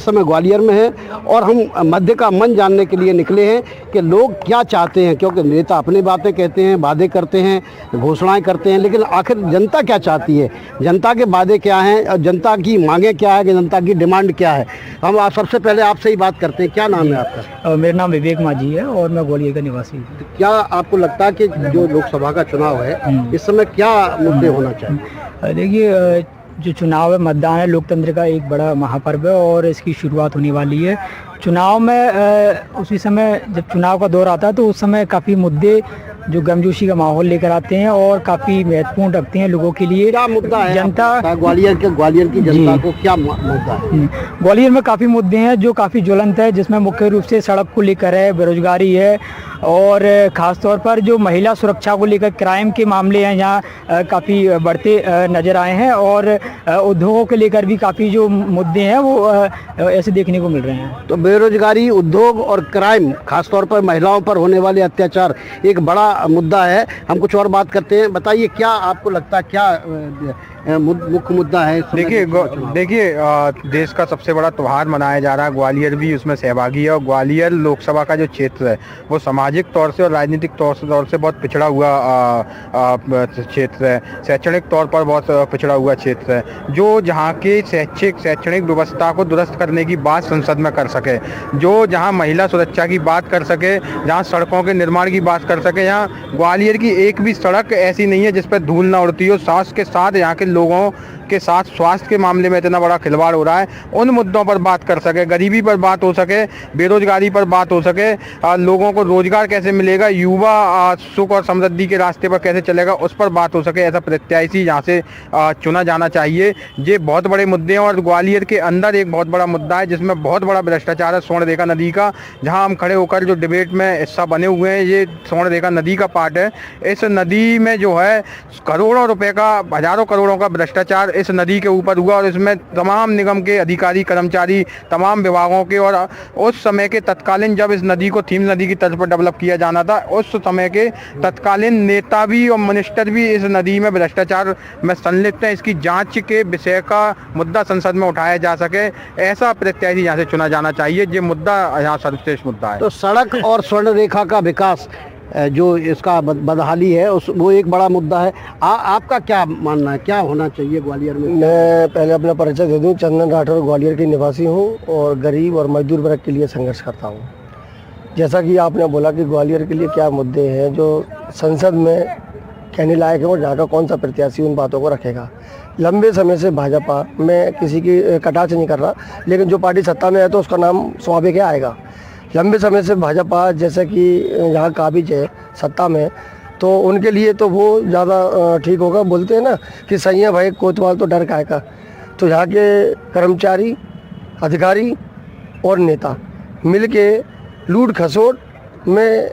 समय ग्वालियर में है और हम मध्य का मन जानने के लिए निकले हैं कि लोग क्या चाहते हैं, क्योंकि नेता अपनी बातें कहते हैं, वादे करते हैं, घोषणाएं करते हैं, लेकिन आखिर जनता क्या चाहती है, जनता के वादे क्या हैं और जनता की मांगें क्या है, कि जनता की डिमांड क्या है। हम आप सबसे पहले आपसे ही बात करते हैं। क्या नाम है आपका? मेरा नाम विवेक माझी है और मैं ग्वालियर का निवासी हूँ। तो क्या आपको लगता है कि जो लोकसभा का चुनाव है इस समय क्या मुद्दे होना चाहिए? देखिए, जो चुनाव है, मतदान है, लोकतंत्र का एक बड़ा महापर्व है और इसकी शुरुआत होने वाली है। चुनाव में उसी समय जब चुनाव का दौर आता है तो उस समय काफ़ी मुद्दे जो गर्मजोशी का माहौल लेकर आते हैं और काफ़ी महत्वपूर्ण रखते हैं लोगों के लिए। क्या मुद्दा है जनता ग्वालियर की जनता को क्या मुद्दा है? ग्वालियर में काफ़ी मुद्दे हैं जो काफ़ी ज्वलंत है, जिसमें मुख्य रूप से सड़क को लेकर है, बेरोजगारी है और ख़ास तौर पर जो महिला सुरक्षा को लेकर क्राइम के मामले हैं यहाँ काफ़ी बढ़ते नज़र आए हैं और उद्योगों के लेकर भी काफ़ी जो मुद्दे हैं वो ऐसे देखने को मिल रहे हैं। तो बेरोजगारी, उद्योग और क्राइम, खासतौर पर महिलाओं पर होने वाले अत्याचार एक बड़ा मुद्दा है। हम कुछ और बात करते हैं। बताइए, क्या आपको लगता है क्या मुख्य मुद्दा है? देखिए, देश का सबसे बड़ा त्यौहार मनाया जा रहा है, ग्वालियर भी उसमें सहभागी है और ग्वालियर लोकसभा का जो क्षेत्र है वो सामाजिक तौर से और राजनीतिक तौर से बहुत पिछड़ा हुआ क्षेत्र है, शैक्षणिक तौर पर बहुत पिछड़ा हुआ क्षेत्र है। जो जहाँ के शैक्षणिक व्यवस्था को दुरुस्त करने की बात संसद में कर सके, जो जहाँ महिला सुरक्षा की बात कर सके, जहाँ सड़कों के निर्माण की बात कर सके, यहाँ ग्वालियर की एक भी सड़क ऐसी नहीं है जिस पर धूल ना उड़ती हो। साथ के साथ यहाँ के लोगों के साथ स्वास्थ्य के मामले में इतना बड़ा खिलवाड़ हो रहा है, उन मुद्दों पर बात कर सके, गरीबी पर बात हो सके, बेरोजगारी पर बात हो सके, लोगों को रोजगार कैसे मिलेगा, युवा सुख और समृद्धि के रास्ते पर कैसे चलेगा, उस पर बात हो सके। ऐसा प्रत्याशी यहाँ से चुना जाना चाहिए। ये बहुत बड़े मुद्दे हैं और ग्वालियर के अंदर एक बहुत बड़ा मुद्दा है जिसमें बहुत बड़ा भ्रष्टाचार है, स्वर्णरेखा नदी का। जहाँ हम खड़े होकर जो डिबेट में हिस्सा बने हुए हैं, ये स्वर्णरेखा नदी का पार्ट है। इस नदी में जो है करोड़ों रुपए का, हजारों करोड़ों का भ्रष्टाचार इस नदी के ऊपर हुआ और इसमें तमाम निगम के अधिकारी, कर्मचारी, तमाम विभागों के, और उस समय के तत्कालीन जब इस नदी को थीम नदी की तर्ज पर डेवलप किया जाना था, उस समय के तत्कालीन नेता भी और मिनिस्टर भी इस नदी में भ्रष्टाचार में संलिप्त हैं। इसकी जांच के विषय का मुद्दा संसद में उठाया जा सके, ऐसा प्रत्याशी यहाँ से चुना जाना चाहिए। ये मुद्दा यहाँ सर्वश्रेष्ठ मुद्दा है। तो सड़क और स्वर्ण रेखा का विकास, जो इसका बदहाली है, वो एक बड़ा मुद्दा है। आपका क्या मानना है, क्या होना चाहिए ग्वालियर में? मैं पहले अपना परिचय दे दूं। चंदन राठौर ग्वालियर की निवासी हूं और गरीब और मजदूर वर्ग के लिए संघर्ष करता हूं। जैसा कि आपने बोला कि ग्वालियर के लिए क्या मुद्दे हैं जो संसद में कहने लायक है और जहाँ का कौन सा प्रत्याशी उन बातों को रखेगा। लंबे समय से भाजपा, मैं किसी की कटाक्ष नहीं कर रहा, लेकिन जो पार्टी सत्ता में है तो उसका नाम स्वाभाविक है आएगा। लंबे समय से भाजपा, जैसे कि यहाँ काबिज है सत्ता में, तो उनके लिए तो वो ज़्यादा ठीक होगा। बोलते हैं ना कि सही है भाई, कोतवाल तो डर काहे का। तो यहाँ के कर्मचारी, अधिकारी और नेता मिलके लूट खसोट में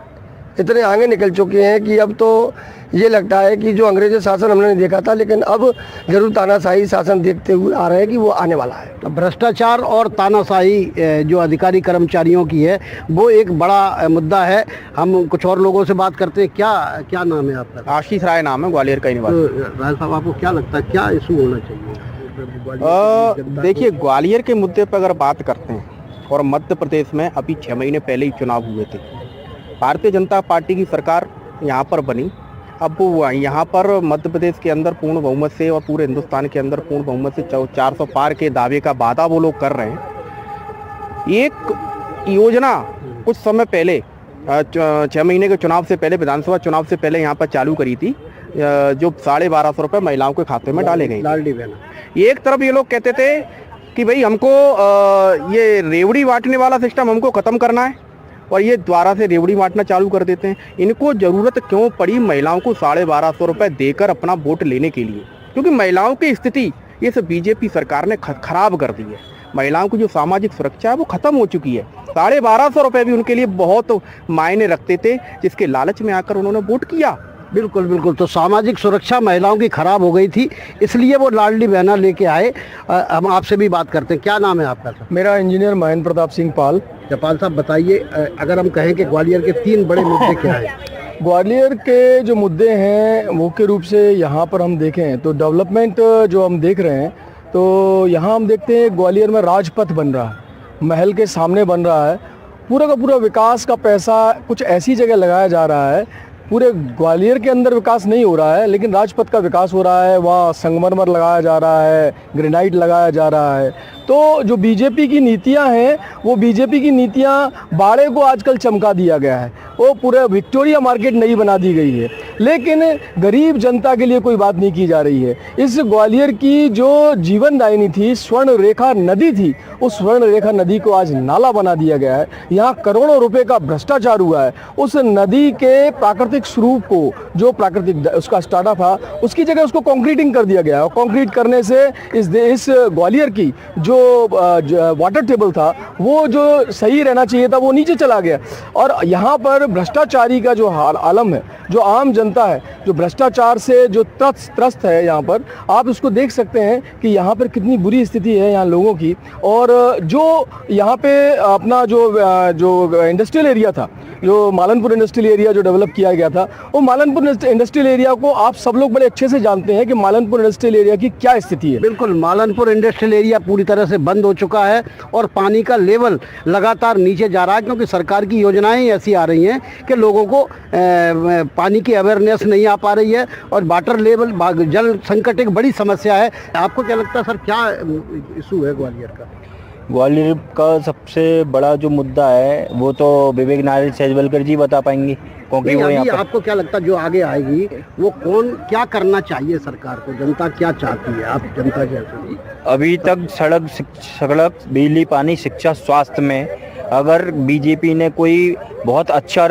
इतने आगे निकल चुके हैं कि अब तो ये लगता है कि जो अंग्रेजी शासन हमने नहीं देखा था, लेकिन अब जरूर तानाशाही शासन देखते हुए आ रहे हैं कि वो आने वाला है। भ्रष्टाचार और तानाशाही जो अधिकारी कर्मचारियों की है, वो एक बड़ा मुद्दा है। हम कुछ और लोगों से बात करते हैं। क्या नाम है आपका? आशीष राय नाम है, ग्वालियर का निवासी। तो राय साहब, आपको क्या लगता है क्या इशू होना चाहिए? देखिए, ग्वालियर के मुद्दे पर अगर बात करते हैं, और मध्य प्रदेश में अभी 6 महीने पहले ही चुनाव हुए थे, भारतीय जनता पार्टी की सरकार यहाँ पर बनी। अब वो यहाँ पर मध्य प्रदेश के अंदर पूर्ण बहुमत से और पूरे हिंदुस्तान के अंदर पूर्ण बहुमत से 400 पार के दावे का वादा वो लोग कर रहे हैं। एक योजना कुछ समय पहले, 6 महीने के चुनाव से पहले, विधानसभा चुनाव से पहले यहाँ पर चालू करी थी, जो 1250 रुपये महिलाओं के खाते में डाले गए। लाडली बहन। एक तरफ ये लोग कहते थे कि भाई हमको ये रेवड़ी बांटने वाला सिस्टम हमको ख़त्म करना है, और ये द्वारा से रेवड़ी बांटना चालू कर देते हैं। इनको ज़रूरत क्यों पड़ी महिलाओं को 1250 रुपये देकर अपना वोट लेने के लिए? क्योंकि महिलाओं की स्थिति ये सब बीजेपी सरकार ने खराब कर दी है। महिलाओं की जो सामाजिक सुरक्षा है वो ख़त्म हो चुकी है। 1250 रुपये भी उनके लिए बहुत मायने रखते थे, जिसके लालच में आकर उन्होंने वोट किया। बिल्कुल बिल्कुल। तो सामाजिक सुरक्षा महिलाओं की खराब हो गई थी, इसलिए वो लाडली बहना लेके आए। हम आपसे भी बात करते हैं। क्या नाम है आपका? मेरा इंजीनियर महेंद्र प्रताप सिंह पाल। जयपाल साहब, बताइए, अगर हम कहें कि ग्वालियर के 3 बड़े मुद्दे क्या हैं? ग्वालियर के जो मुद्दे हैं मुख्य रूप से यहाँ पर हम देखें तो डेवलपमेंट जो हम देख रहे हैं, तो यहाँ हम देखते हैं ग्वालियर में राजपथ बन रहा है। महल के सामने बन रहा है, पूरा का पूरा विकास का पैसा कुछ ऐसी जगह लगाया जा रहा है। पूरे ग्वालियर के अंदर विकास नहीं हो रहा है, लेकिन राजपथ का विकास हो रहा है। वहाँ संगमरमर लगाया जा रहा है, ग्रेनाइट लगाया जा रहा है। तो जो बीजेपी की नीतियाँ हैं, वो बीजेपी की नीतियाँ बाड़े को आजकल चमका दिया गया है, वो पूरे विक्टोरिया मार्केट नई बना दी गई है, लेकिन गरीब जनता के लिए कोई बात नहीं की जा रही है। इस ग्वालियर की जो जीवनदायिनी थी, स्वर्ण रेखा नदी थी, उस स्वर्ण रेखा नदी को आज नाला बना दिया गया है। यहाँ करोड़ों रुपए का भ्रष्टाचार हुआ है। उस नदी के प्राकृतिक स्वरूप को, जो प्राकृतिक उसका स्टार्टा था, उसकी जगह उसको कंक्रीटिंग कर दिया गया। और कंक्रीट करने से इस ग्वालियर की जो वाटर टेबल था, वो जो सही रहना चाहिए था, वो नीचे चला गया। और यहाँ पर भ्रष्टाचारी का जो आलम है, जो आम जनता है, जो भ्रष्टाचार से जो त्रस्त है, यहाँ पर आप उसको देख सकते हैं कि यहाँ पर कितनी बुरी स्थिति है यहाँ लोगों की। और जो यहाँ पे अपना जो इंडस्ट्रियल एरिया था, जो मालनपुर इंडस्ट्रियल एरिया जो डेवलप किया गया था, वो मालनपुर इंडस्ट्रियल एरिया को आप सब लोग बड़े अच्छे से जानते हैं कि मालनपुर इंडस्ट्रियल एरिया की क्या स्थिति है। बिल्कुल, मालनपुर इंडस्ट्रियल एरिया पूरी तरह से बंद हो चुका है और पानी का लेवल लगातार नीचे जा रहा है, क्योंकि सरकार की योजनाएं ऐसी आ रही हैं कि लोगों को पानी की अवेयरनेस नहीं आ पा रही है और वाटर लेवल, जल संकट एक बड़ी समस्या है। आपको क्या लगता है सर, क्या इशू है ग्वालियर का? ग्वालियर का सबसे बड़ा जो मुद्दा है वो तो विवेक नारायण सेजवलकर जी बता पाएंगे, क्योंकि वो यहाँ पर। आपको क्या लगता है जो आगे आएगी वो कौन, क्या करना चाहिए सरकार को? जनता क्या चाहती है? आप जनता कैसे? अभी तक सड़क, बिजली, पानी, शिक्षा, स्वास्थ्य में अगर बीजेपी ने कोई बहुत अच्छा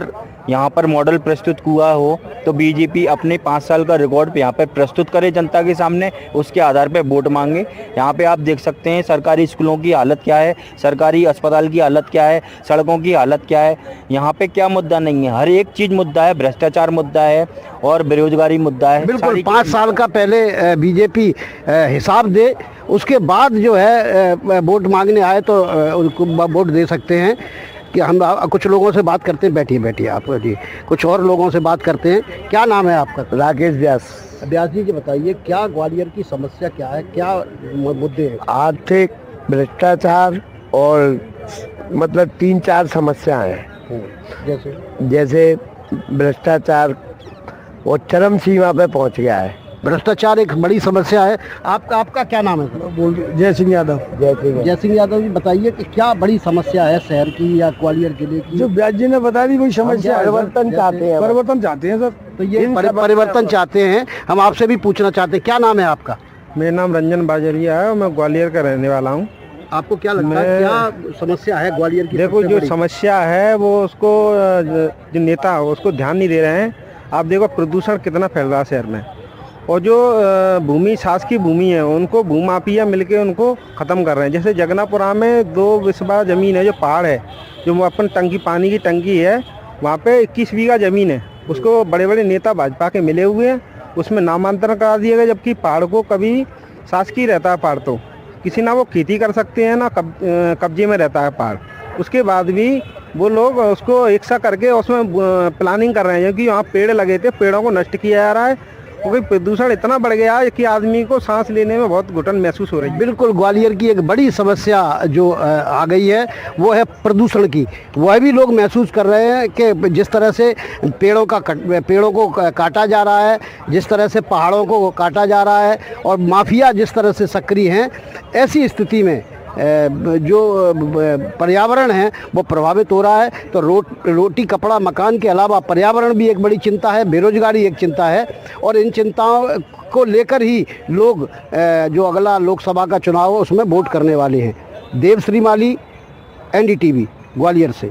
यहाँ पर मॉडल प्रस्तुत हुआ हो तो बीजेपी अपने 5 साल का रिकॉर्ड यहाँ पर प्रस्तुत करे जनता के सामने, उसके आधार पर वोट मांगे। यहाँ पे आप देख सकते हैं सरकारी स्कूलों की हालत क्या है, सरकारी अस्पताल की हालत क्या है, सड़कों की हालत क्या है। यहाँ पे क्या मुद्दा नहीं है, हर एक चीज़ मुद्दा है। भ्रष्टाचार मुद्दा है और बेरोजगारी मुद्दा है। बिल्कुल, 5 साल का पहले बीजेपी हिसाब दे, उसके बाद जो है वोट मांगने आए तो उनको वोट दे सकते हैं। कि हम कुछ लोगों से बात करते हैं, बैठिए आप जी, कुछ और लोगों से बात करते हैं। क्या नाम है आपका? राकेश व्यास। व्यास जी बताइए, क्या ग्वालियर की समस्या क्या है, क्या मुद्दे हैं? आर्थिक भ्रष्टाचार और मतलब 3-4 समस्याएं हैं। जैसे भ्रष्टाचार वो चरम सीमा पे पहुंच गया है। भ्रष्टाचार एक बड़ी समस्या है। आपका क्या नाम है? जय सिंह यादव। जय सिंह यादव जी बताइए कि क्या बड़ी समस्या है शहर की या ग्वालियर जिले की? जो व्यास जी ने बता दी वही समस्या। परिवर्तन चाहते हैं सर। तो ये परिवर्तन चाहते हैं। हम आपसे भी पूछना चाहते हैं, क्या नाम है आपका? मेरा नाम रंजन बाजरिया है और मैं ग्वालियर का रहने वाला हूँ। आपको क्या लगता है क्या समस्या है ग्वालियर की? देखो, जो समस्या है वो उसको जो नेता है उसको ध्यान नहीं दे रहे हैं। आप देखो प्रदूषण कितना फैल रहा है शहर में, और जो भूमि शासकीय भूमि है उनको भूमाफिया मिलके उनको ख़त्म कर रहे हैं। जैसे जगनापुरा में 2 बिस्वा ज़मीन है, जो पहाड़ है, जो अपन टंकी, पानी की टंकी है, वहाँ पे 21 बीघा ज़मीन है, उसको बड़े बड़े नेता भाजपा के मिले हुए हैं, उसमें नामांतरण करा दिया गया। जबकि पहाड़ को कभी शासकीय रहता है पहाड़, तो किसी ना वो खेती कर सकते हैं ना कब्जे में रहता है पहाड़। उसके बाद भी वो लोग उसको एकसा करके उसमें प्लानिंग कर रहे हैं, क्योंकि वहाँ पेड़ लगे थे, पेड़ों को नष्ट किया जा रहा है, क्योंकि प्रदूषण इतना बढ़ गया है कि आदमी को सांस लेने में बहुत घुटन महसूस हो रही है। बिल्कुल, ग्वालियर की एक बड़ी समस्या जो आ गई है वो है प्रदूषण की। वह भी लोग महसूस कर रहे हैं कि जिस तरह से पेड़ों को काटा जा रहा है, जिस तरह से पहाड़ों को काटा जा रहा है और माफिया जिस तरह से सक्रिय हैं, ऐसी स्थिति में जो पर्यावरण है वो प्रभावित हो रहा है। तो रोटी कपड़ा मकान के अलावा पर्यावरण भी एक बड़ी चिंता है, बेरोजगारी एक चिंता है, और इन चिंताओं को लेकर ही लोग जो अगला लोकसभा का चुनाव हो उसमें वोट करने वाले हैं। देव श्रीमाली, NDTV, ग्वालियर से।